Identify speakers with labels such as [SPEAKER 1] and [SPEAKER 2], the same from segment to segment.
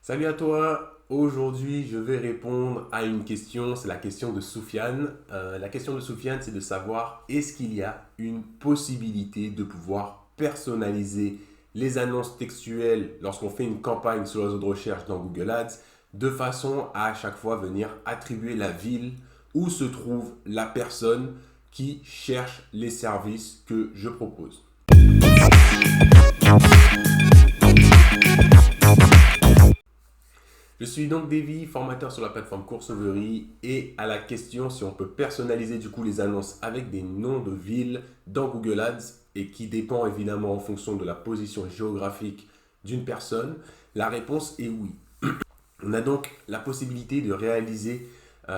[SPEAKER 1] Salut à toi, aujourd'hui je vais répondre à une question, c'est la question de Soufiane. La question de Soufiane, c'est de savoir est-ce qu'il y a une possibilité de pouvoir personnaliser les annonces textuelles lorsqu'on fait une campagne sur les réseau de recherche dans Google Ads de façon à chaque fois venir attribuer la ville où se trouve la personne qui cherche les services que je propose. Je suis donc Davy, formateur sur la plateforme Courseverie, et à la question si on peut personnaliser du coup les annonces avec des noms de villes dans Google Ads et qui dépend évidemment en fonction de la position géographique d'une personne, la réponse est oui. On a donc la possibilité de réaliser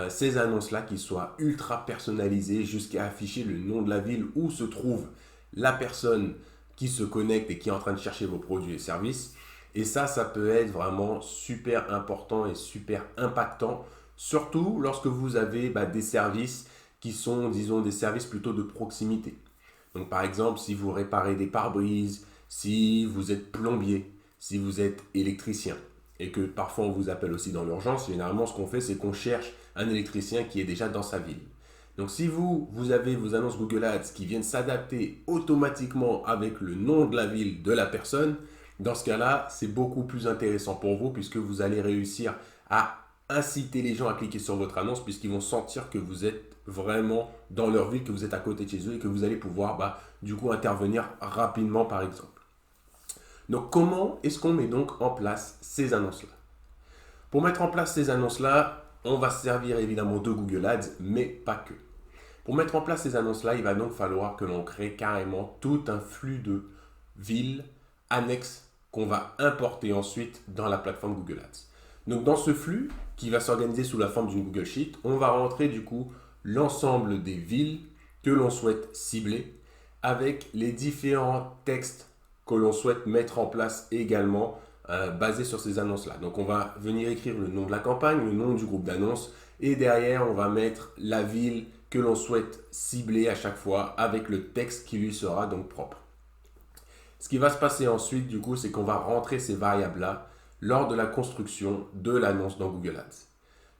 [SPEAKER 1] ces annonces-là qui soient ultra personnalisées jusqu'à afficher le nom de la ville où se trouve la personne qui se connecte et qui est en train de chercher vos produits et services. Et ça peut être vraiment super important et super impactant, surtout lorsque vous avez des services qui sont, disons, des services plutôt de proximité. Donc par exemple, si vous réparez des pare-brises, si vous êtes plombier, si vous êtes électricien, et que parfois on vous appelle aussi dans l'urgence, généralement ce qu'on fait, c'est qu'on cherche un électricien qui est déjà dans sa ville. Donc si vous avez vos annonces Google Ads qui viennent s'adapter automatiquement avec le nom de la ville de la personne, dans ce cas-là, c'est beaucoup plus intéressant pour vous puisque vous allez réussir à inciter les gens à cliquer sur votre annonce puisqu'ils vont sentir que vous êtes vraiment dans leur ville, que vous êtes à côté de chez eux et que vous allez pouvoir du coup intervenir rapidement par exemple. Donc comment est-ce qu'on met donc en place ces annonces-là? Pour mettre en place ces annonces-là, on va se servir évidemment de Google Ads, mais pas que. Pour mettre en place ces annonces-là, il va donc falloir que l'on crée carrément tout un flux de villes annexes qu'on va importer ensuite dans la plateforme Google Ads. Donc dans ce flux qui va s'organiser sous la forme d'une Google Sheet, on va rentrer du coup l'ensemble des villes que l'on souhaite cibler avec les différents textes que l'on souhaite mettre en place également basés sur ces annonces-là. Donc on va venir écrire le nom de la campagne, le nom du groupe d'annonces et derrière on va mettre la ville que l'on souhaite cibler à chaque fois avec le texte qui lui sera donc propre. Ce qui va se passer ensuite, du coup, c'est qu'on va rentrer ces variables-là lors de la construction de l'annonce dans Google Ads.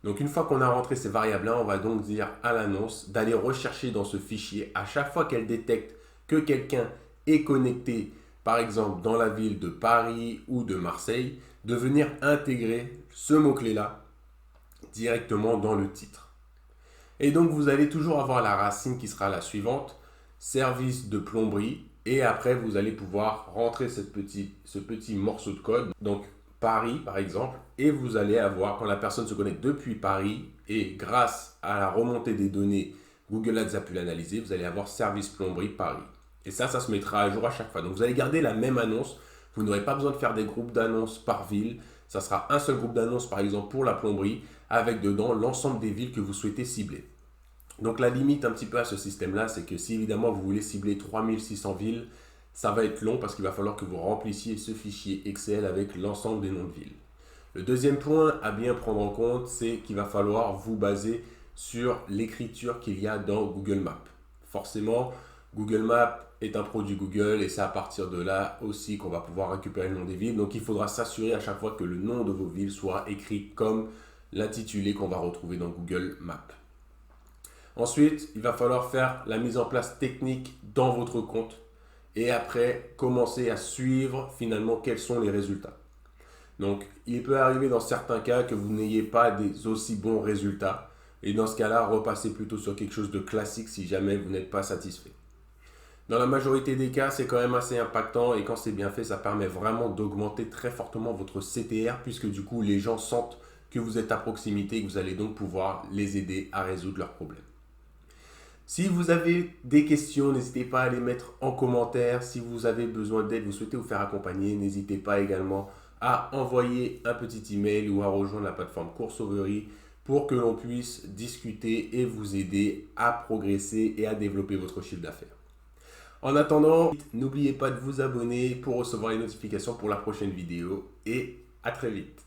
[SPEAKER 1] Donc, une fois qu'on a rentré ces variables-là, on va donc dire à l'annonce d'aller rechercher dans ce fichier à chaque fois qu'elle détecte que quelqu'un est connecté, par exemple dans la ville de Paris ou de Marseille, de venir intégrer ce mot-clé-là directement dans le titre. Et donc, vous allez toujours avoir la racine qui sera la suivante, service de plomberie. Et après, vous allez pouvoir rentrer ce petit morceau de code, donc Paris par exemple, et vous allez avoir, quand la personne se connecte depuis Paris, et grâce à la remontée des données, Google Ads a pu l'analyser, vous allez avoir service plomberie Paris. Et ça se mettra à jour à chaque fois. Donc vous allez garder la même annonce, vous n'aurez pas besoin de faire des groupes d'annonces par ville, ça sera un seul groupe d'annonces par exemple pour la plomberie, avec dedans l'ensemble des villes que vous souhaitez cibler. Donc la limite un petit peu à ce système-là, c'est que si évidemment vous voulez cibler 3600 villes, ça va être long parce qu'il va falloir que vous remplissiez ce fichier Excel avec l'ensemble des noms de villes. Le deuxième point à bien prendre en compte, c'est qu'il va falloir vous baser sur l'écriture qu'il y a dans Google Maps. Forcément, Google Maps est un produit Google et c'est à partir de là aussi qu'on va pouvoir récupérer le nom des villes. Donc il faudra s'assurer à chaque fois que le nom de vos villes soit écrit comme l'intitulé qu'on va retrouver dans Google Maps. Ensuite, il va falloir faire la mise en place technique dans votre compte et après commencer à suivre finalement quels sont les résultats. Donc, il peut arriver dans certains cas que vous n'ayez pas des aussi bons résultats et dans ce cas-là, repassez plutôt sur quelque chose de classique si jamais vous n'êtes pas satisfait. Dans la majorité des cas, c'est quand même assez impactant et quand c'est bien fait, ça permet vraiment d'augmenter très fortement votre CTR puisque du coup, les gens sentent que vous êtes à proximité et que vous allez donc pouvoir les aider à résoudre leurs problèmes. Si vous avez des questions, n'hésitez pas à les mettre en commentaire. Si vous avez besoin d'aide, vous souhaitez vous faire accompagner, n'hésitez pas également à envoyer un petit email ou à rejoindre la plateforme Courseverie pour que l'on puisse discuter et vous aider à progresser et à développer votre chiffre d'affaires. En attendant, n'oubliez pas de vous abonner pour recevoir les notifications pour la prochaine vidéo et à très vite.